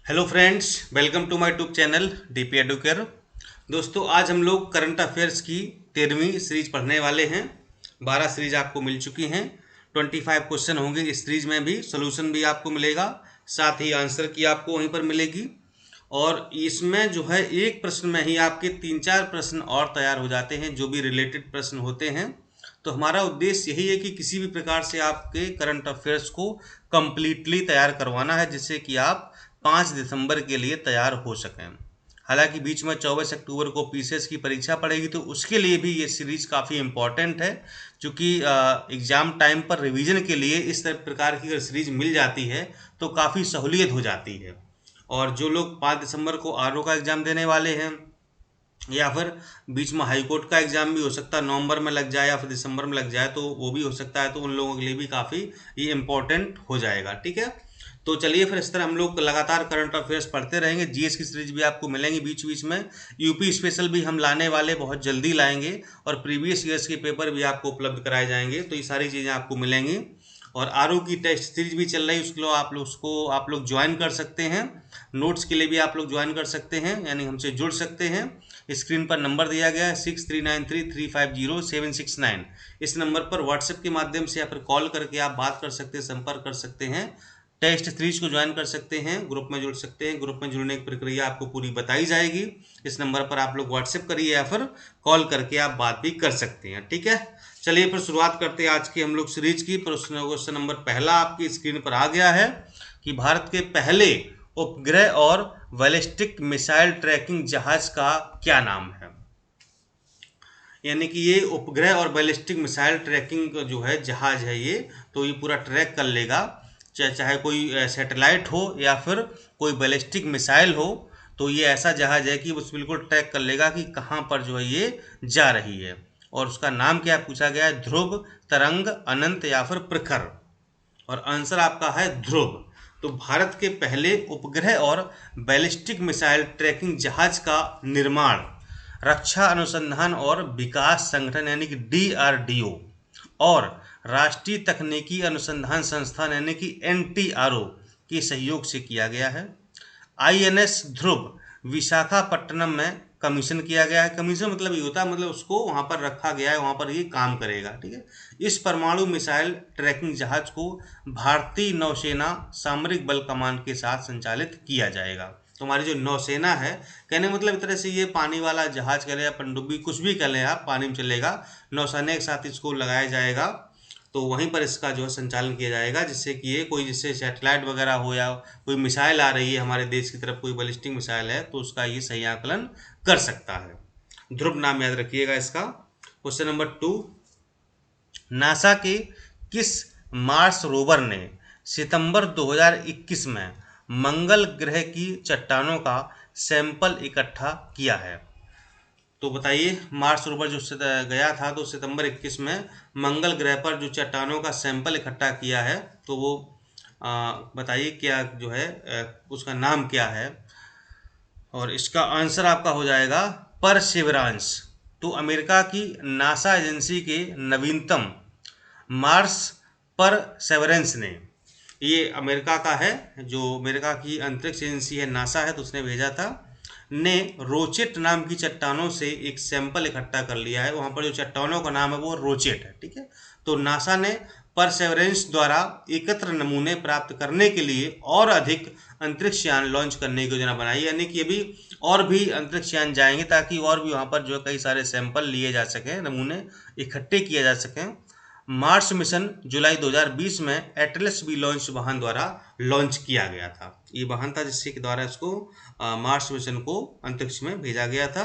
Hello friends, welcome to my YouTube channel DP Educare. दोस्तों, आज हम लोग करंट अफेयर्स की 13वीं सीरीज पढ़ने वाले हैं। 12 सीरीज आपको मिल चुकी हैं। 25 क्वेश्चन होंगे इस सीरीज में भी। सोल्यूशन भी आपको मिलेगा, साथ ही आंसर की आपको वहीं पर मिलेगी। और इसमें जो है एक प्रश्न में ही आपके 3-4 प्रश्न और तैयार हो जाते हैं, जो भी रिलेटेड प्रश्न होते हैं। तो हमारा उद्देश्य यही है कि किसी भी प्रकार से आपके करंट अफेयर्स को कंप्लीटली तैयार करवाना है, जिससे कि आप 5 दिसंबर के लिए तैयार हो सकें। हालांकि बीच में 24 अक्टूबर को पीसीएस की परीक्षा पड़ेगी, तो उसके लिए भी ये सीरीज काफ़ी इम्पॉर्टेंट है, क्योंकि एग्ज़ाम टाइम पर रिवीजन के लिए इस प्रकार की अगर सीरीज मिल जाती है तो काफ़ी सहूलियत हो जाती है। और जो लोग 5 दिसंबर को आरओ का एग्ज़ाम देने वाले हैं, या फिर बीच में हाई कोर्ट का एग्ज़ाम भी हो सकता है, नवंबर में लग जाए या फिर दिसंबर में लग जाए, तो वो भी हो सकता है, तो उन लोगों के लिए भी काफ़ी ये इम्पोर्टेंट हो जाएगा। ठीक है, तो चलिए फिर इस तरह हम लोग लगातार करंट अफेयर्स पढ़ते रहेंगे। जीएस की सीरीज भी आपको मिलेंगी बीच बीच में। यूपी स्पेशल भी हम लाने वाले बहुत जल्दी लाएंगे, और प्रीवियस ईयर्स के पेपर भी आपको उपलब्ध कराए जाएंगे, तो ये सारी चीज़ें आपको मिलेंगी। और आरओ की टेस्ट सीरीज भी चल रही है, उसके लिए आप लोग ज्वाइन कर सकते हैं। नोट्स के लिए भी आप लोग ज्वाइन कर सकते हैं, यानी हमसे जुड़ सकते हैं। स्क्रीन पर नंबर दिया गया है 6393350769। इस नंबर पर व्हाट्सएप के माध्यम से या फिर कॉल करके आप बात कर सकते हैं, संपर्क कर सकते हैं। टेस्ट सीरीज को ज्वाइन कर सकते हैं, ग्रुप में जुड़ सकते हैं। ग्रुप में जुड़ने की प्रक्रिया आपको पूरी बताई जाएगी। इस नंबर पर आप लोग व्हाट्सएप करिए या फिर कॉल करके आप बात भी कर सकते हैं। ठीक है, चलिए फिर शुरुआत करते हैं आज की हम लोग सीरीज की। क्वेश्चन नंबर पहला आपकी स्क्रीन पर आ गया है कि भारत के पहले उपग्रह और बैलिस्टिक मिसाइल ट्रैकिंग जहाज का क्या नाम है। यानी कि ये उपग्रह और बैलिस्टिक मिसाइल ट्रैकिंग जो है जहाज है ये, तो ये पूरा ट्रैक कर लेगा, चाहे कोई सैटेलाइट हो या फिर कोई बैलिस्टिक मिसाइल हो। तो ये ऐसा जहाज है कि उस बिल्कुल ट्रैक कर लेगा कि कहाँ पर जो है ये जा रही है। और उसका नाम क्या पूछा गया है? ध्रुव, तरंग, अनंत या फिर प्रखर। और आंसर आपका है ध्रुव। तो भारत के पहले उपग्रह और बैलिस्टिक मिसाइल ट्रैकिंग जहाज का निर्माण रक्षा अनुसंधान और विकास संगठन यानी कि डीआरडीओ और राष्ट्रीय तकनीकी अनुसंधान संस्थान यानी कि एनटीआरओ के सहयोग से किया गया है। आईएनएस ध्रुव विशाखापट्टनम में कमीशन किया गया है। कमीशन मतलब ये होता है, मतलब उसको वहाँ पर रखा गया है, वहाँ पर ये काम करेगा। ठीक है, इस परमाणु मिसाइल ट्रैकिंग जहाज को भारतीय नौसेना सामरिक बल कमान के साथ संचालित किया जाएगा। तो हमारी जो नौसेना है, कहने मतलब एक तरह से ये पानी वाला जहाज कह लें या पनडुब्बी, कुछ भी कह लें आप, पानी में चलेगा, नौसेना के साथ इसको लगाया जाएगा। तो वहीं पर इसका जो है संचालन किया जाएगा, जिससे कि ये कोई जैसे सैटेलाइट वगैरह हो या कोई मिसाइल आ रही है हमारे देश की तरफ, कोई बैलिस्टिक मिसाइल है, तो उसका ये सही आकलन कर सकता है। ध्रुव नाम याद रखिएगा इसका। क्वेश्चन नंबर 2, नासा के किस मार्स रोवर ने सितंबर 2021 में मंगल ग्रह की चट्टानों का सैंपल इकट्ठा किया है? तो बताइए, मार्स रोवर जो गया था तो सितंबर 21 में मंगल ग्रह पर जो चट्टानों का सैंपल इकट्ठा किया है, तो वो बताइए क्या जो है, उसका नाम क्या है? और इसका आंसर आपका हो जाएगा परसेवरांस। तो अमेरिका की नासा एजेंसी के नवीनतम मार्स परसेवरेंस ने, ये अमेरिका का है, जो अमेरिका की अंतरिक्ष एजेंसी है नासा है, तो उसने भेजा था, ने रोचेट नाम की चट्टानों से एक सैंपल इकट्ठा कर लिया है। वहाँ पर जो चट्टानों का नाम है वो रोचेट है। ठीक है, तो नासा ने परसेवरेंस द्वारा एकत्र नमूने प्राप्त करने के लिए और अधिक अंतरिक्ष यान लॉन्च करने की योजना बनाई, यानी कि अभी और भी अंतरिक्ष यान जाएंगे, ताकि और भी वहाँ पर जो कई सारे सैंपल लिए जा सकें, नमूने इकट्ठे किए जा सकें। मार्स मिशन जुलाई 2020 में एटलस बी लॉन्च वाहन द्वारा लॉन्च किया गया था। ये वाहन था जिसके द्वारा इसको मार्स मिशन को अंतरिक्ष में भेजा गया था।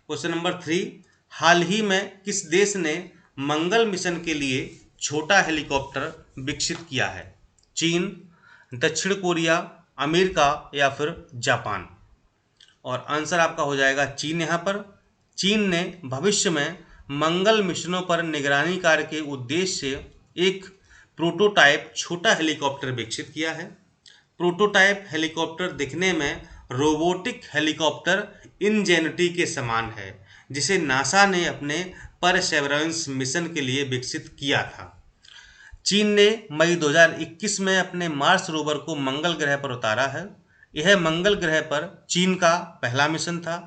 क्वेश्चन नंबर 3, हाल ही में किस देश ने मंगल मिशन के लिए छोटा हेलीकॉप्टर विकसित किया है? चीन, दक्षिण कोरिया, अमेरिका या फिर जापान? और आंसर आपका हो जाएगा चीन। यहाँ पर चीन ने भविष्य में मंगल मिशनों पर निगरानी कार्य के उद्देश्य से एक प्रोटोटाइप छोटा हेलीकॉप्टर विकसित किया है। प्रोटोटाइप हेलीकॉप्टर दिखने में रोबोटिक हेलीकॉप्टर इनजेनिटी के समान है, जिसे नासा ने अपने परसेवरेंस मिशन के लिए विकसित किया था। चीन ने मई 2021 में अपने मार्स रोवर को मंगल ग्रह पर उतारा है। यह मंगल ग्रह पर चीन का पहला मिशन था।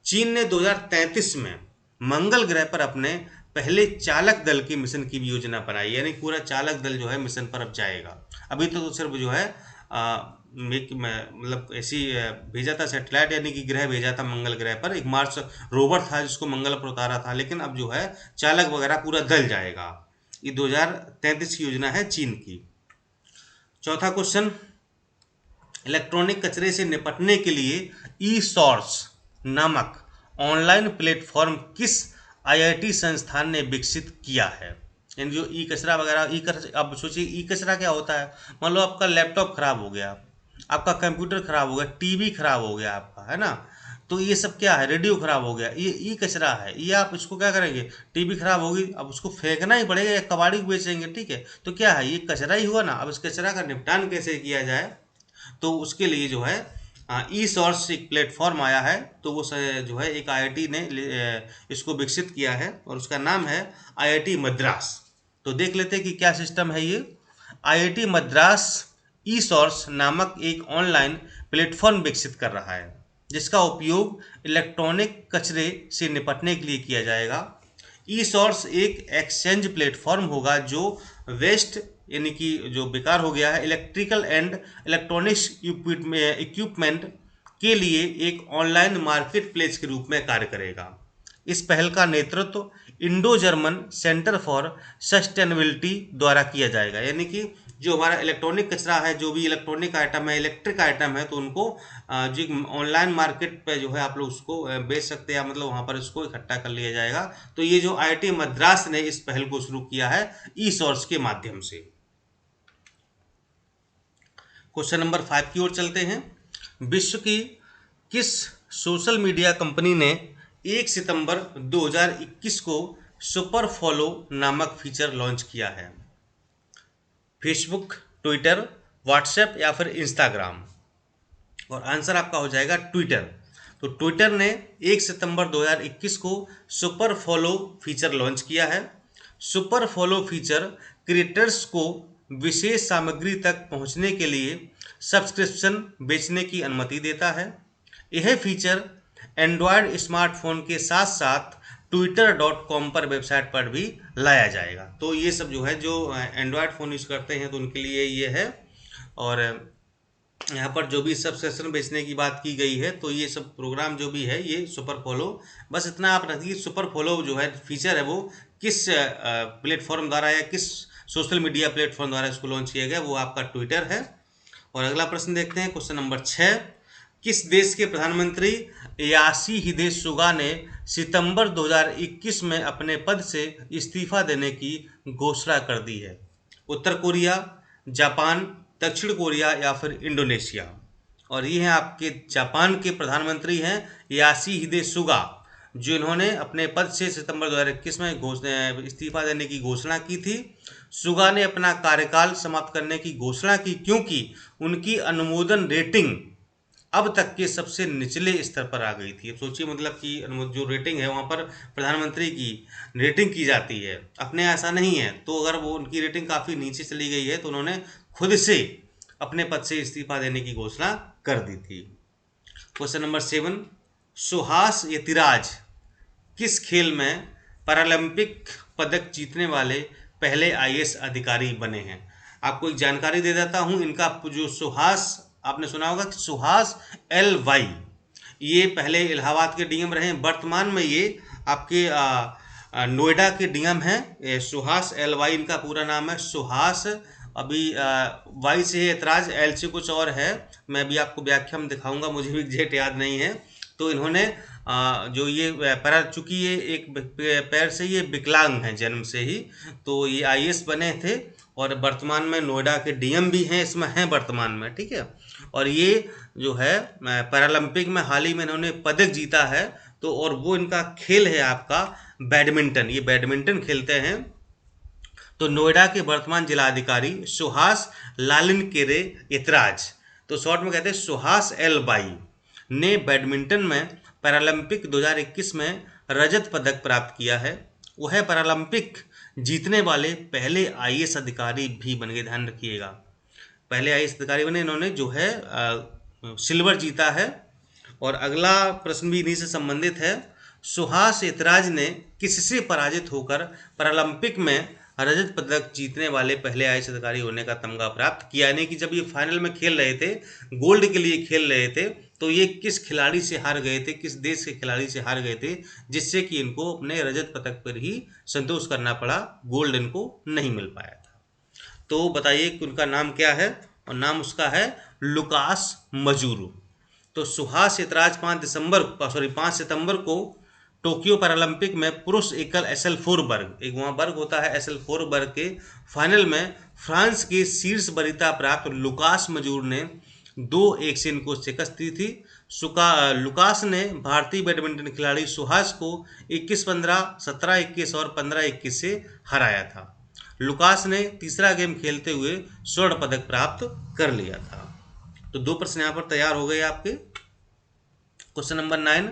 चीन ने 2033 में मंगल ग्रह पर अपने पहले चालक दल की मिशन की भी योजना बनाई, यानी पूरा चालक दल जो है मिशन पर अब जाएगा। अभी तो सिर्फ जो है मतलब ऐसी भेजा था सैटेलाइट, यानी कि ग्रह भेजा था मंगल ग्रह पर, एक मार्स रोवर था जिसको मंगल पर उतारा था, लेकिन अब जो है चालक वगैरह पूरा दल जाएगा। ये 2033 की योजना है चीन की। चौथा क्वेश्चन, इलेक्ट्रॉनिक कचरे से निपटने के लिए ई सॉर्स नामक ऑनलाइन प्लेटफॉर्म किस आईआईटी संस्थान ने विकसित किया है? यानी जो ई कचरा वगैरह, अब सोचिए ई कचरा क्या होता है। मान लो आपका लैपटॉप खराब हो गया, आपका कंप्यूटर खराब हो गया, टीवी खराब हो गया आपका, है ना, तो ये सब क्या है, रेडियो खराब हो गया, ये ई कचरा है। ये आप इसको क्या करेंगे, टीवी खराब होगी, अब उसको फेंकना ही पड़ेगा या कबाड़ी को बेचेंगे, ठीक है, तो क्या है, ये कचरा ही हुआ ना। अब इस कचरा का निपटान कैसे किया जाए, तो उसके लिए जो है ई सॉर्स एक प्लेटफॉर्म आया है, तो वो जो है एक आईआईटी ने इसको विकसित किया है और उसका नाम है आईआईटी मद्रास। तो देख लेते हैं कि क्या सिस्टम है ये। आईआईटी मद्रास ई सॉर्स नामक एक ऑनलाइन प्लेटफॉर्म विकसित कर रहा है जिसका उपयोग इलेक्ट्रॉनिक कचरे से निपटने के लिए किया जाएगा। ई सॉर्स एक एक्सचेंज प्लेटफॉर्म होगा जो वेस्ट, यानी कि जो बेकार हो गया है, इलेक्ट्रिकल एंड इलेक्ट्रॉनिक्स इक्विपमेंट के लिए एक ऑनलाइन मार्केट प्लेस के रूप में कार्य करेगा। इस पहल का नेतृत्व Indo German centre for sustainability द्वारा किया जाएगा, यानी कि जो हमारा इलेक्ट्रॉनिक कचरा है, जो भी इलेक्ट्रॉनिक आइटम है, इलेक्ट्रिक आइटम है, तो उनको जो ऑनलाइन मार्केट पे जो है आप लोग उसको बेच सकते हैं, मतलब वहाँ पर इसको इकट्ठा कर लिया जाएगा। तो ये जो आईआईटी मद्रास ने इस पहल को शुरू किया है ई सोर्स के माध्यम से। क्वेश्चन नंबर 5 की ओर चलते हैं। विश्व की किस सोशल मीडिया कंपनी ने 1 सितंबर 2021 को सुपर फॉलो नामक फीचर लॉन्च किया है? फेसबुक, ट्विटर, व्हाट्सएप या फिर इंस्टाग्राम? और आंसर आपका हो जाएगा ट्विटर। तो ट्विटर ने 1 सितंबर 2021 को सुपर फॉलो फीचर लॉन्च किया है। सुपर फॉलो फीचर क्रिएटर्स को विशेष सामग्री तक पहुंचने के लिए सब्सक्रिप्शन बेचने की अनुमति देता है। यह फीचर एंड्रॉयड स्मार्टफोन के साथ साथ twitter.com पर वेबसाइट पर भी लाया जाएगा। तो ये सब जो है, जो एंड्रॉयड फ़ोन यूज़ करते हैं तो उनके लिए ये है। और यहाँ पर जो भी सब्सक्रिप्शन बेचने की बात की गई है, तो ये सब प्रोग्राम जो भी है ये सुपर फॉलो, बस इतना आप रखिए, सुपर फॉलो जो है फीचर है वो किस प्लेटफॉर्म द्वारा या किस सोशल मीडिया प्लेटफॉर्म द्वारा इसको लॉन्च किया गया, वो आपका ट्विटर है। और अगला प्रश्न देखते हैं, क्वेश्चन नंबर 6। किस देश के प्रधानमंत्री योशिहिदे सुगा ने सितंबर 2021 में अपने पद से इस्तीफा देने की घोषणा कर दी है? उत्तर कोरिया, जापान, दक्षिण कोरिया या फिर इंडोनेशिया? और ये हैं आपके जापान के प्रधानमंत्री हैं योशिहिदे सुगा, जो इन्होंने अपने पद से सितंबर 2021 में इस्तीफा देने की घोषणा की थी। सुगा ने अपना कार्यकाल समाप्त करने की घोषणा की क्योंकि उनकी अनुमोदन रेटिंग अब तक के सबसे निचले स्तर पर आ गई थी। अब सोचिए, मतलब कि जो रेटिंग है वहाँ पर प्रधानमंत्री की रेटिंग की जाती है, अपने ऐसा नहीं है, तो अगर वो उनकी रेटिंग काफ़ी नीचे चली गई है तो उन्होंने खुद से अपने पद से इस्तीफा देने की घोषणा कर दी थी। Question number 7। सुहास यतिराज किस खेल में पैरालंपिक पदक जीतने वाले पहले आईएएस अधिकारी बने हैं? आपको एक जानकारी दे देता हूँ, इनका जो सुहास, आपने सुना होगा कि सुहास एल वाई, ये पहले इलाहाबाद के डीएम रहे हैं, वर्तमान में ये आपके नोएडा के डीएम हैं। सुहास एल वाई इनका पूरा नाम है। सुहास, अभी वाई से है ऐतराज, एल से कुछ और है, मैं भी आपको व्याख्या में दिखाऊंगा, मुझे भी एग्जैक्ट याद नहीं है। तो इन्होंने जो ये पैरा, चूंकि ये एक पैर से ये विकलांग हैं जन्म से ही, तो ये आईएएस बने थे और वर्तमान में नोएडा के डीएम भी हैं, इसमें हैं वर्तमान में, ठीक है। और ये जो है पैरालंपिक में हाल ही में इन्होंने पदक जीता है, तो और वो इनका खेल है आपका बैडमिंटन, ये बैडमिंटन खेलते हैं। तो नोएडा के वर्तमान जिलाधिकारी सुहास लालिनकेरे यतिराज, तो शॉर्ट में कहते हैं सुहास एल बाई, ने बैडमिंटन में पैरालंपिक 2021 में रजत पदक प्राप्त किया है। वह पैरालंपिक जीतने वाले पहले आईएएस अधिकारी भी बन गए, ध्यान रखिएगा, पहले आईएएस अधिकारी बने इन्होंने, जो है सिल्वर जीता है। और अगला प्रश्न भी इन्हीं से संबंधित है। सुहास एतराज ने किससे पराजित होकर पैरालंपिक में रजत पदक जीतने वाले पहले आईएएस अधिकारी होने का तमगा प्राप्त किया? यानी कि जब ये फाइनल में खेल रहे थे, गोल्ड के लिए खेल रहे थे, तो ये किस खिलाड़ी से हार गए थे, किस देश के खिलाड़ी से हार गए थे, जिससे कि इनको अपने रजत पदक पर ही संतोष करना पड़ा, गोल्ड इनको नहीं मिल पाया था। तो बताइए कि उनका नाम क्या है? और नाम उसका है लुकास मजूरू। तो सुहास एतराज 5 सितंबर को टोक्यो पैरालंपिक में पुरुष एकल SL4 वर्ग, एक वहाँ वर्ग होता है SL4 वर्ग के फाइनल में फ्रांस के शीर्ष वरीयता प्राप्त लुकास मजूर ने 2-1 से इनको शिकस्त दी थी। लुकास ने भारतीय बैडमिंटन खिलाड़ी सुहास को 21-15, 17-21 और 15-21 से हराया था। लुकास ने तीसरा गेम खेलते हुए स्वर्ण पदक प्राप्त कर लिया था। तो 2 प्रश्न यहाँ पर तैयार हो गए आपके। क्वेश्चन नंबर 9,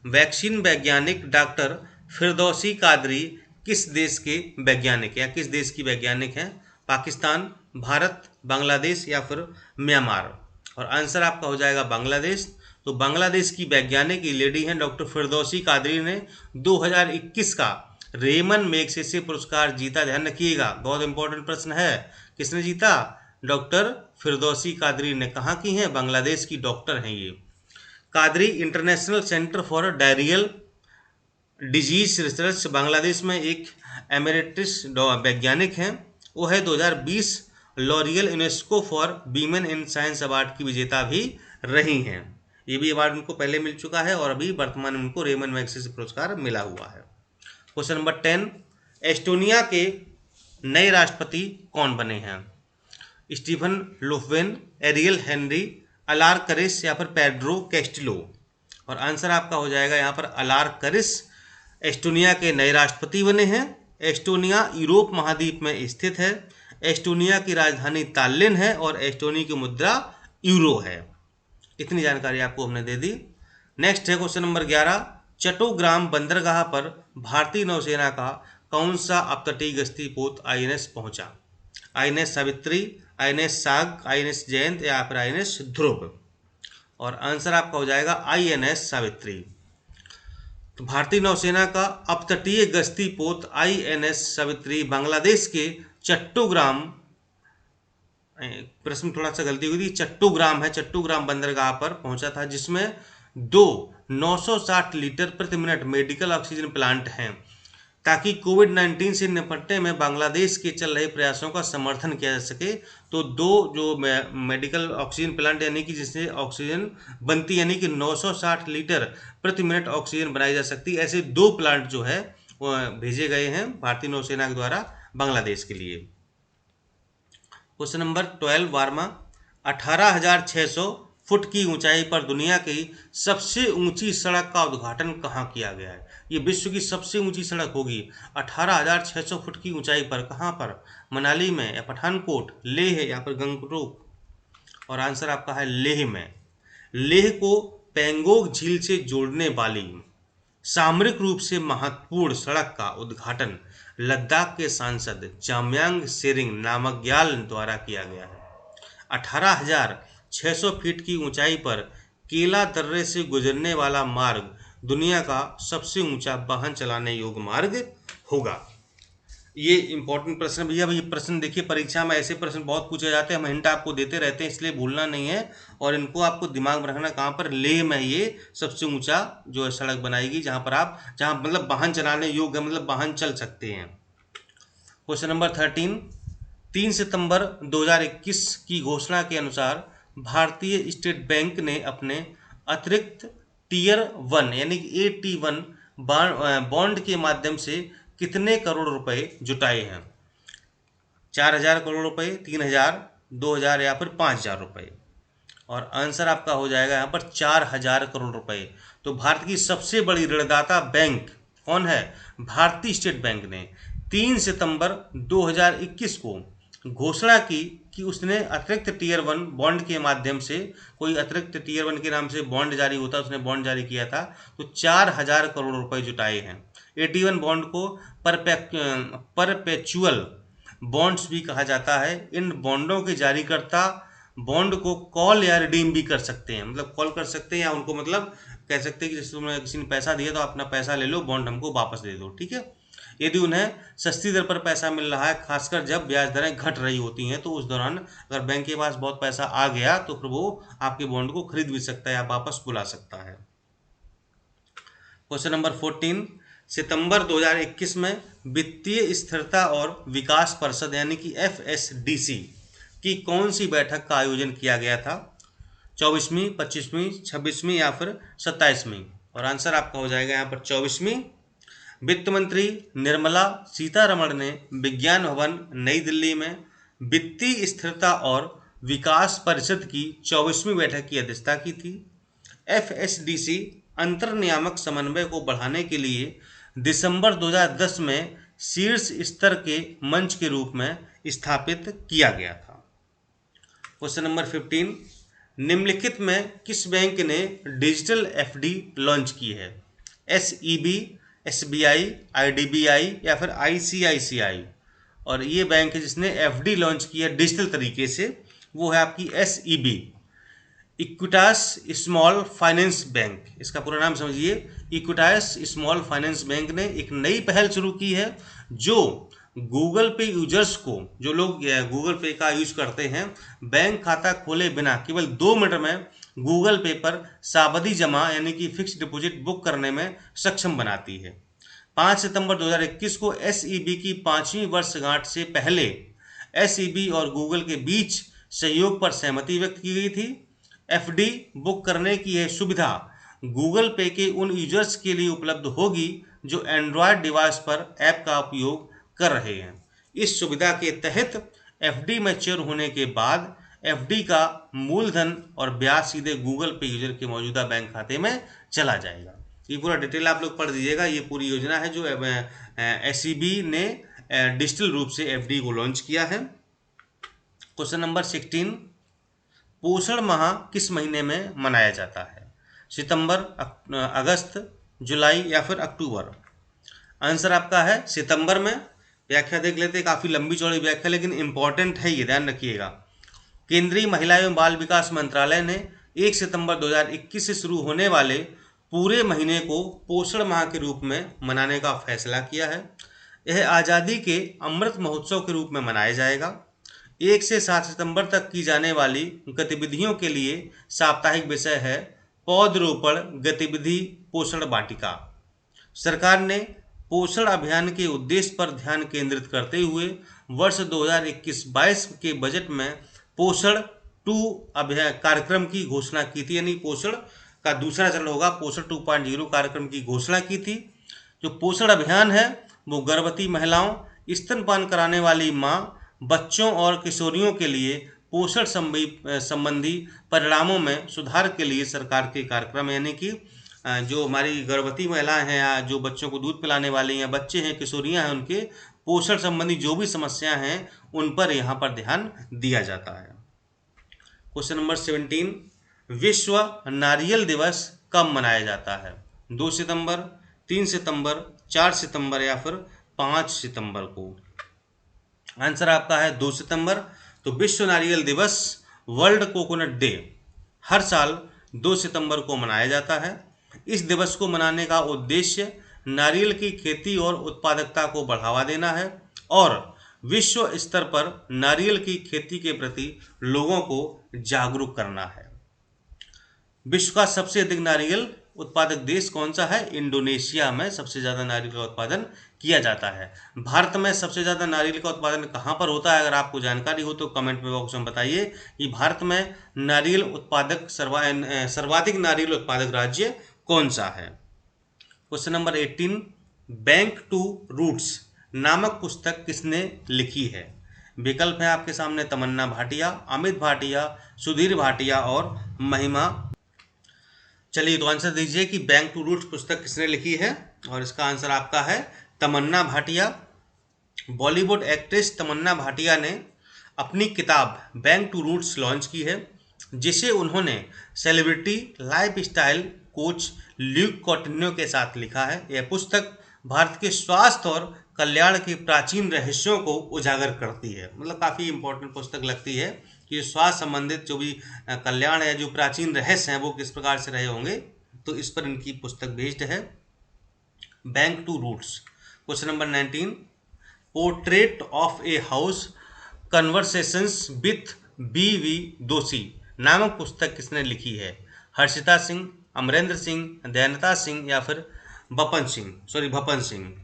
वैक्सीन वैज्ञानिक डॉक्टर फिरदौसी कादरी किस देश के वैज्ञानिक या किस देश की वैज्ञानिक हैं? पाकिस्तान, भारत, बांग्लादेश या फिर म्यांमार? और आंसर आपका हो जाएगा बांग्लादेश। तो बांग्लादेश की वैज्ञानिक लेडी हैं डॉक्टर फिरदौसी कादरी ने 2021 का रेमन मैग्सेसे पुरस्कार जीता। ध्यान रखिएगा, बहुत इंपॉर्टेंट प्रश्न है। किसने जीता? डॉक्टर फिरदौसी कादरी ने। कहाँ की हैं? बांग्लादेश की डॉक्टर हैं ये। Qadri international centre for diarrhoeal disease research Bangladesh में एक एमेरिटस वैज्ञानिक हैं। वो है 2020 L'Oréal UNESCO for women in science award की विजेता भी रही हैं। ये भी अवार्ड उनको पहले मिल चुका है और अभी वर्तमान में उनको रेमन मैग्सेसे पुरस्कार मिला हुआ है। क्वेश्चन नंबर 10, एस्टोनिया के नए राष्ट्रपति कौन बने हैं? स्टीफन लोफ्वेन, एरियल हेनरी, अलार करिस या फिर पेड्रो कैस्टिलो? और आंसर आपका हो जाएगा यहाँ पर अलार करिस एस्टोनिया के नए राष्ट्रपति बने हैं। एस्टोनिया यूरोप महाद्वीप में स्थित है। एस्टोनिया की राजधानी ताल्लिन है और एस्टोनिया की मुद्रा यूरो है। इतनी जानकारी आपको हमने दे दी। नेक्स्ट है क्वेश्चन नंबर 11, चट्टोग्राम बंदरगाह पर भारतीय नौसेना का कौन सा अपतटीय गश्ती पोत INS पहुंचा? INS सावित्री, INS साग, INS जयंत या फिर INS ध्रुव? और आंसर आपका हो जाएगा INS सावित्री। तो भारतीय नौसेना का अपतटीय गश्ती पोत INS सावित्री बांग्लादेश के चट्टोग्राम, प्रश्न में थोड़ा सा गलती हुई थी, चट्टोग्राम है, चट्टोग्राम बंदरगाह पर पहुंचा था, जिसमें 2 960 लीटर प्रति मिनट मेडिकल ऑक्सीजन प्लांट हैं, ताकि कोविड-19 से निपटने में बांग्लादेश के चल रहे प्रयासों का समर्थन किया जा सके। तो 2 जो मेडिकल ऑक्सीजन प्लांट यानी कि जिससे ऑक्सीजन बनती यानी कि 960 लीटर प्रति मिनट ऑक्सीजन बनाई जा सकती, ऐसे 2 प्लांट जो है वो भेजे गए हैं भारतीय नौसेना के द्वारा बांग्लादेश के लिए। क्वेश्चन नंबर 12 वार्मा, 18,600 फुट की ऊंचाई पर दुनिया की सबसे ऊंची सड़क का उद्घाटन कहाँ किया गया है? ये विश्व की सबसे ऊंची सड़क होगी 18,600 फुट की ऊंचाई पर। कहाँ पर? मनाली में या पठानकोट, लेह या फिर गंगटोक? और आंसर आपका है लेह में। लेह को पेंगोंग झील से जोड़ने वाली सामरिक रूप से महत्वपूर्ण सड़क का उद्घाटन लद्दाख के सांसद जाम्यांग सेरिंग नामग्याल द्वारा किया गया है। 18,600 फीट की ऊंचाई पर केला दर्रे से गुजरने वाला मार्ग दुनिया का सबसे ऊंचा वाहन चलाने योग्य मार्ग होगा। ये इंपॉर्टेंट प्रश्न भैया, ये प्रश्न देखिए परीक्षा में ऐसे प्रश्न बहुत पूछे जाते हैं, हम हिंट आपको देते रहते हैं, इसलिए भूलना नहीं है। और इनको आपको दिमाग में रखना, कहाँ पर? लेह में ये सबसे ऊंचा जो है सड़क बनाएगी, जहाँ मतलब वाहन चलाने योग्य, मतलब वाहन चल सकते हैं। क्वेश्चन नंबर 13, 3 सितंबर 2021 की घोषणा के अनुसार भारतीय स्टेट बैंक ने अपने अतिरिक्त टियर 1 यानी कि AT1 बॉन्ड के माध्यम से कितने करोड़ रुपए जुटाए हैं? 4,000 करोड़ रुपए, 3,000, 2,000 या फिर 5,000 रुपए? और आंसर आपका हो जाएगा यहाँ पर 4,000 करोड़ रुपए। तो भारत की सबसे बड़ी ऋणदाता बैंक कौन है? भारतीय स्टेट बैंक ने 3 सितंबर 2021 को घोषणा की कि उसने अतिरिक्त टियर 1 बॉन्ड के माध्यम से, कोई अतिरिक्त टियर 1 के नाम से बॉन्ड जारी होता है, उसने बॉन्ड जारी किया था, तो 4,000 करोड़ रुपए जुटाए हैं। AT1 बॉन्ड को परपेचुअल बॉन्ड्स भी कहा जाता है। इन बॉन्डों के जारीकर्ता बॉन्ड को कॉल या रिडीम भी कर सकते हैं, मतलब कॉल कर सकते हैं या उनको मतलब कह सकते हैं कि जैसे तुमने किसी ने पैसा दिया तो अपना पैसा ले लो, बॉन्ड हमको वापस दे दो, ठीक है। यदि उन्हें सस्ती दर पर पैसा मिल रहा है, खासकर जब ब्याज दरें घट रही होती हैं, तो उस दौरान अगर बैंक के पास बहुत पैसा आ गया तो फिर वो आपके बॉन्ड को खरीद भी सकता है या वापस बुला सकता है। क्वेश्चन नंबर 14, सितंबर 2021 में वित्तीय स्थिरता और विकास परिषद यानी कि FSDC की कौन सी बैठक का आयोजन किया गया था? 24वीं, 25वीं, 26वीं या फिर 27वीं? और आंसर आपका हो जाएगा यहाँ पर 24वीं। वित्त मंत्री निर्मला सीतारमण ने विज्ञान भवन नई दिल्ली में वित्तीय स्थिरता और विकास परिषद की 24वीं बैठक की अध्यक्षता की थी। FSDC अंतर्नियामक समन्वय को बढ़ाने के लिए दिसंबर 2010 में शीर्ष स्तर के मंच के रूप में स्थापित किया गया था। क्वेश्चन नंबर 15, निम्नलिखित में किस बैंक ने डिजिटल FD लॉन्च की है? SEB, SBI, IDBI या फिर ICICI? और ये बैंक है जिसने FD लॉन्च की है डिजिटल तरीके से, वो है आपकी SEB, Equitas small finance bank. इसका पूरा नाम समझिए, इक्विटास स्मॉल फाइनेंस बैंक ने एक नई पहल शुरू की है जो गूगल पे यूजर्स को, जो लोग गूगल पे का यूज करते हैं, बैंक खाता खोले बिना केवल 2 मिनट में गूगल पे पर सावधि जमा यानी कि फिक्स डिपॉजिट बुक करने में सक्षम बनाती है। 5 सितंबर 2021 को SEB की 5वीं वर्षगांठ से पहले SEB और गूगल के बीच सहयोग पर सहमति व्यक्त की गई थी। FD बुक करने की यह सुविधा गूगल पे के उन यूजर्स के लिए उपलब्ध होगी जो एंड्रॉयड डिवाइस पर ऐप का उपयोग कर रहे हैं। इस सुविधा के तहत FD मैच्योर होने के बाद FD का मूलधन और ब्याज सीधे गूगल पे यूजर के मौजूदा बैंक खाते में चला जाएगा। ये पूरा डिटेल आप लोग पढ़ दीजिएगा। ये पूरी योजना है जो SEB ने डिजिटल रूप से FD को लॉन्च किया है। क्वेश्चन नंबर 16, पोषण माह किस महीने में मनाया जाता है? सितंबर, अगस्त, जुलाई या फिर अक्टूबर? आंसर आपका है सितंबर में। व्याख्या देख लेते हैं, काफ़ी लंबी चौड़ी व्याख्या लेकिन इंपॉर्टेंट है, ये ध्यान रखिएगा। केंद्रीय महिला एवं बाल विकास मंत्रालय ने 1 सितंबर 2021 से शुरू होने वाले पूरे महीने को पोषण माह के रूप में मनाने का फैसला किया है। यह आज़ादी के अमृत महोत्सव के रूप में मनाया जाएगा। 1 से 7 सितंबर तक की जाने वाली गतिविधियों के लिए साप्ताहिक विषय है पौधरोपण गतिविधि पोषण वाटिका। सरकार ने पोषण अभियान के उद्देश्य पर ध्यान केंद्रित करते हुए वर्ष 2021-22 के बजट में पोषण 2 अभियान कार्यक्रम की घोषणा की थी, यानी पोषण का दूसरा चरण होगा, पोषण 2.0 कार्यक्रम की घोषणा की थी। जो पोषण अभियान है वो गर्भवती महिलाओं, स्तनपान कराने वाली माँ, बच्चों और किशोरियों के लिए पोषण संबंधी परिणामों में सुधार के लिए सरकार के कार्यक्रम, यानी कि जो हमारी गर्भवती महिलाएं हैं या जो बच्चों को दूध पिलाने वाली हैं, बच्चे हैं, किशोरियां हैं, उनके पोषण संबंधी जो भी समस्याएं हैं उन पर यहाँ पर ध्यान दिया जाता है। क्वेश्चन नंबर 17, विश्व नारियल दिवस कब मनाया जाता है? 2 सितंबर, 3 सितंबर, 4 सितंबर या फिर 5 सितंबर को? आंसर आपका है 2 सितंबर। तो विश्व नारियल दिवस, वर्ल्ड कोकोनट डे, हर साल 2 सितंबर को मनाया जाता है। इस दिवस को मनाने का उद्देश्य नारियल की खेती और उत्पादकता को बढ़ावा देना है और विश्व स्तर पर नारियल की खेती के प्रति लोगों को जागरूक करना है। विश्व का सबसे अधिक नारियल उत्पादक देश कौन सा है? इंडोनेशिया में सबसे ज़्यादा नारियल का उत्पादन किया जाता है। भारत में सबसे ज़्यादा नारियल का उत्पादन कहाँ पर होता है? अगर आपको जानकारी हो तो कमेंट बॉक्स में बताइए कि भारत में नारियल उत्पादक सर्वाधिक नारियल उत्पादक राज्य कौन सा है। Question number 18, bank to roots नामक पुस्तक किसने लिखी है? विकल्प है आपके सामने तमन्ना भाटिया, अमित भाटिया, सुधीर भाटिया और महिमा। चलिए तो आंसर दीजिए कि बैंक टू रूट्स पुस्तक किसने लिखी है, और इसका आंसर आपका है तमन्ना भाटिया। बॉलीवुड एक्ट्रेस तमन्ना भाटिया ने अपनी किताब बैंक टू रूट्स लॉन्च की है, जिसे उन्होंने सेलिब्रिटी लाइफस्टाइल कोच ल्यूक कॉटिन्यो के साथ लिखा है। यह पुस्तक भारत के स्वास्थ्य और कल्याण के प्राचीन रहस्यों को उजागर करती है। मतलब काफ़ी इंपॉर्टेंट पुस्तक लगती है कि स्वास्थ्य संबंधित जो भी कल्याण है, जो प्राचीन रहस्य हैं वो किस प्रकार से रहे होंगे, तो इस पर इनकी पुस्तक बेस्ड है। Bank to roots. Question number 19, portrait of a house conversations with BV. Doshi नामक पुस्तक किसने लिखी है? हर्षिता सिंह, अमरेंद्र सिंह, दयानता सिंह या फिर भपन सिंह।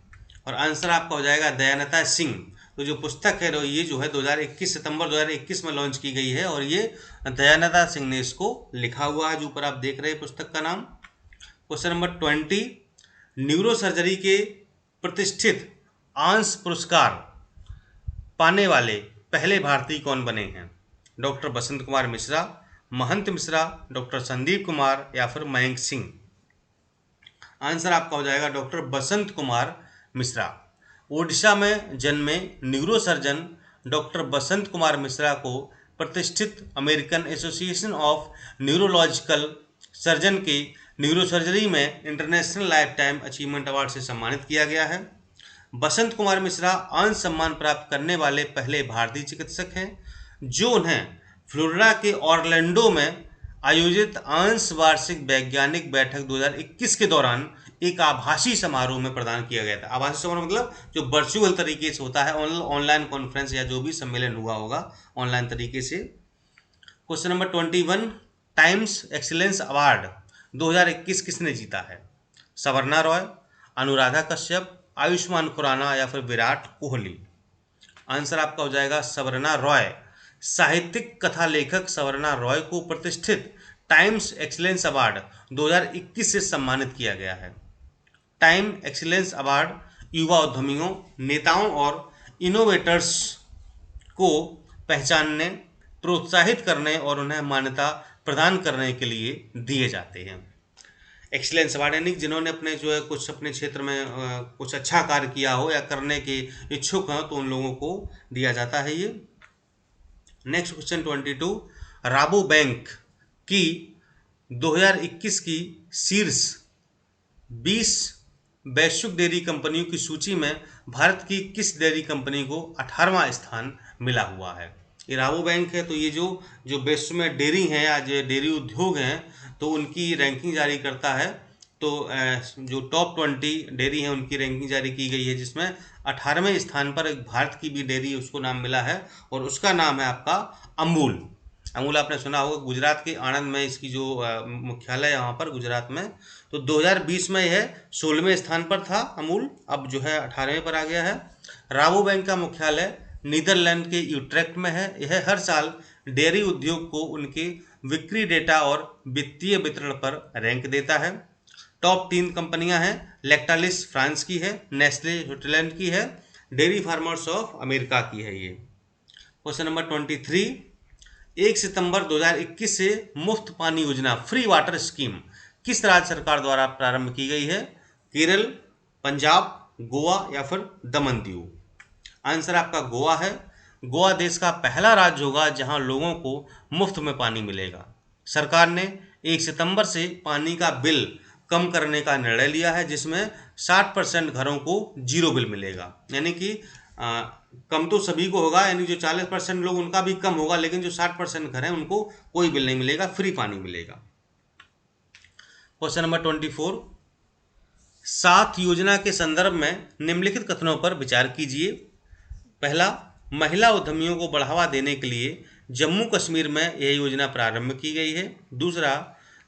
और आंसर आपका हो जाएगा दयानता सिंह। तो जो पुस्तक है ये जो है 2021 सितंबर 2021 में लॉन्च की गई है और ये दयानता सिंह ने इसको लिखा हुआ है, जो ऊपर आप देख रहे हैं पुस्तक का नाम। क्वेश्चन नंबर 20, न्यूरो सर्जरी के प्रतिष्ठित आंस पुरस्कार पाने वाले पहले भारतीय कौन बने हैं? डॉक्टर बसंत कुमार मिश्रा, महंत मिश्रा, डॉक्टर संदीप कुमार या फिर मयंक सिंह। आंसर आपका हो जाएगा डॉक्टर बसंत कुमार मिश्रा। ओडिशा में जन्मे न्यूरोसर्जन डॉक्टर बसंत कुमार मिश्रा को प्रतिष्ठित American association of neurological surgeon के न्यूरोसर्जरी में international life time achievement award से सम्मानित किया गया है। बसंत कुमार मिश्रा अंश सम्मान प्राप्त करने वाले पहले भारतीय चिकित्सक हैं, जो उन्हें फ्लोरिडा के ऑरलैंडो में आयोजित अंश वार्षिक वैज्ञानिक बैठक 2021 के दौरान एक आभासी समारोह में प्रदान किया गया था। आभासी समारोह मतलब जो वर्चुअल तरीके से होता है, ऑनलाइन कॉन्फ्रेंस या जो भी सम्मेलन हुआ होगा ऑनलाइन तरीके से। Question number 21, times excellence award 2021 किसने जीता है? सवर्णा रॉय, अनुराधा कश्यप, आयुष्मान खुराना या फिर विराट कोहली। आंसर आपका हो जाएगा सवर्णा रॉय। साहित्यिक कथा लेखक सवर्णा रॉय को प्रतिष्ठित टाइम्स एक्सीलेंस अवार्ड 2021 से सम्मानित किया गया है। टाइम एक्सीलेंस अवार्ड युवा उद्यमियों, नेताओं और इनोवेटर्स को पहचानने, प्रोत्साहित करने और उन्हें मान्यता प्रदान करने के लिए दिए जाते हैं। एक्सीलेंस अवार्ड यानी जिन्होंने अपने जो है कुछ अपने क्षेत्र में कुछ अच्छा कार्य किया हो या करने के इच्छुक हो तो उन लोगों को दिया जाता है ये। नेक्स्ट क्वेश्चन 22, राबो बैंक की 2021 की शीर्ष 20 वैश्विक डेयरी कंपनियों की सूची में भारत की किस डेयरी कंपनी को 18वां स्थान मिला हुआ है? ये राबो बैंक है, तो ये जो विश्व में डेयरी हैं या जो डेयरी उद्योग हैं तो उनकी रैंकिंग जारी करता है। तो जो टॉप 20 डेयरी हैं उनकी रैंकिंग जारी की गई है, जिसमें 18वें स्थान पर एक भारत की भी डेयरी उसको नाम मिला है और उसका नाम है आपका अमूल। अमूल आपने सुना होगा, गुजरात के आणंद में इसकी जो मुख्यालय है यहाँ पर गुजरात में। तो 2020 में यह 16वें स्थान पर था अमूल, अब जो है 18वें पर आ गया है। राबो बैंक का मुख्यालय नीदरलैंड के यूट्रेक्ट में है। यह हर साल डेयरी उद्योग को उनके बिक्री डेटा और वित्तीय वितरण पर रैंक देता है। टॉप 3 कंपनियां हैं, लैक्टालिस फ्रांस की है, नेस्ले स्विट्जरलैंड की है, डेयरी फार्मर्स ऑफ अमेरिका की है ये। क्वेश्चन नंबर 23, 1 सितंबर 2021 से मुफ्त पानी योजना फ्री वाटर स्कीम किस राज्य सरकार द्वारा प्रारंभ की गई है? केरल, पंजाब, गोवा या फिर दमन दीव। आंसर आपका गोवा है। गोवा देश का पहला राज्य होगा जहां लोगों को मुफ्त में पानी मिलेगा। सरकार ने 1 सितंबर से पानी का बिल कम करने का निर्णय लिया है, जिसमें 60% घरों को जीरो बिल मिलेगा। यानी कि कम तो सभी को होगा, यानी जो 40% लोग उनका भी कम होगा, लेकिन जो 60% घर हैं उनको कोई बिल नहीं मिलेगा, फ्री पानी मिलेगा। क्वेश्चन नंबर 24, 7 योजना के संदर्भ में निम्नलिखित कथनों पर विचार कीजिए। पहला, महिला उद्यमियों को बढ़ावा देने के लिए जम्मू कश्मीर में यह योजना प्रारंभ की गई है। दूसरा,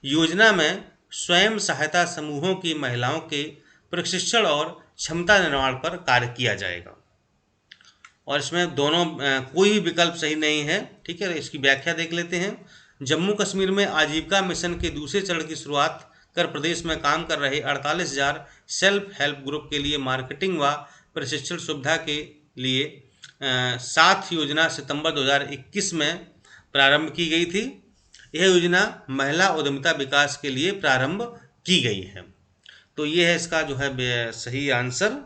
योजना में स्वयं सहायता समूहों की महिलाओं के प्रशिक्षण और क्षमता निर्माण पर कार्य किया जाएगा। और इसमें दोनों कोई भी विकल्प सही नहीं है, ठीक है। इसकी व्याख्या देख लेते हैं। जम्मू कश्मीर में आजीविका मिशन के दूसरे चरण की शुरुआत कर प्रदेश में काम कर रहे 48,000 सेल्फ हेल्प ग्रुप के लिए मार्केटिंग व प्रशिक्षण सुविधा के लिए 7 योजना सितंबर 2021 में प्रारंभ की गई थी। यह योजना महिला उद्यमिता विकास के लिए प्रारंभ की गई है। तो ये है इसका जो है सही आंसर।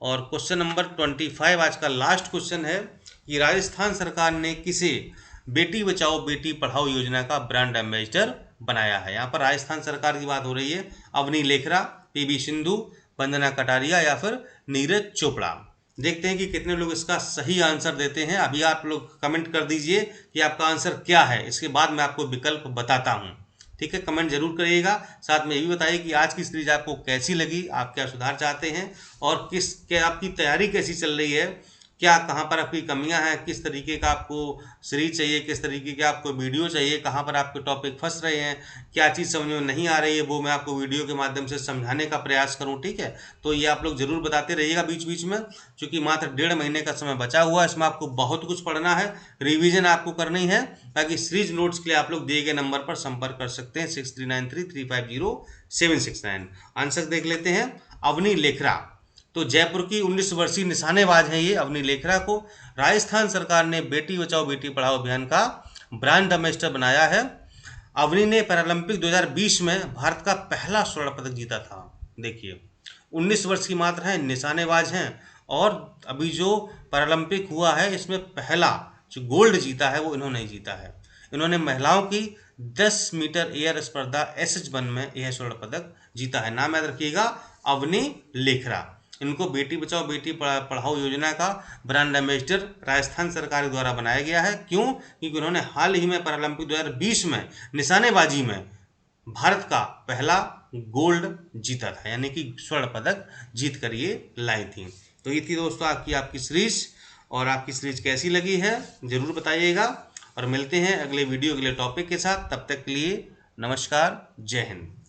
और क्वेश्चन नंबर 25 आज का लास्ट क्वेश्चन है कि राजस्थान सरकार ने किसे बेटी बचाओ बेटी पढ़ाओ योजना का ब्रांड एम्बेसडर बनाया है? यहाँ पर राजस्थान सरकार की बात हो रही है। अवनी लेखरा, पीवी सिंधु, वंदना कटारिया या फिर नीरज चोपड़ा। देखते हैं कि कितने लोग इसका सही आंसर देते हैं। अभी आप लोग कमेंट कर दीजिए कि आपका आंसर क्या है, इसके बाद मैं आपको विकल्प बताता हूँ। ठीक है, कमेंट जरूर करिएगा। साथ में ये भी बताइए कि आज की सीरीज आपको कैसी लगी, आप क्या सुधार चाहते हैं और क्या आपकी तैयारी कैसी चल रही है, क्या कहाँ पर आपकी कमियां हैं, किस तरीके का आपको सीरीज चाहिए, किस तरीके के आपको वीडियो चाहिए, कहाँ पर आपके टॉपिक फंस रहे हैं, क्या चीज़ समझ में नहीं आ रही है, वो मैं आपको वीडियो के माध्यम से समझाने का प्रयास करूँ। ठीक है, तो ये आप लोग जरूर बताते रहिएगा बीच बीच में, क्योंकि मात्र 1.5 महीने का समय बचा हुआ है, इसमें आपको बहुत कुछ पढ़ना है, रिविजन आपको करनी है। बाकी सीरीज नोट्स के लिए आप लोग दिए गए नंबर पर संपर्क कर सकते हैं 6393350769। आंसर देख लेते हैं। अवनी लेखरा, तो जयपुर की 19 वर्षीय निशानेबाज हैं ये अवनी लेखरा को राजस्थान सरकार ने बेटी बचाओ बेटी पढ़ाओ अभियान का ब्रांड एम्बेसडर बनाया है। अवनी ने पैरालंपिक 2020 में भारत का पहला स्वर्ण पदक जीता था। देखिए, 19 वर्ष की मात्र है, निशानेबाज हैं, और अभी जो पैरालंपिक हुआ है इसमें पहला जो गोल्ड जीता है वो इन्होंने जीता है। इन्होंने महिलाओं की 10 मीटर एयर स्पर्धा SH1 में यह स्वर्ण पदक जीता है। नाम याद रखिएगा, अवनी लेखरा। इनको बेटी बचाओ बेटी पढ़ाओ योजना का ब्रांड एम्बेसडर राजस्थान सरकार द्वारा बनाया गया है। क्यों? क्योंकि उन्होंने हाल ही में पैरालंपिक 2020 में निशानेबाजी में भारत का पहला गोल्ड जीता था, यानी कि स्वर्ण पदक जीत कर ये लाई थी। तो ये थी दोस्तों आपकी सीरीज, और आपकी सीरीज कैसी लगी है जरूर बताइएगा, और मिलते हैं अगले वीडियो अगले टॉपिक के साथ। तब तक के लिए नमस्कार, जय हिंद।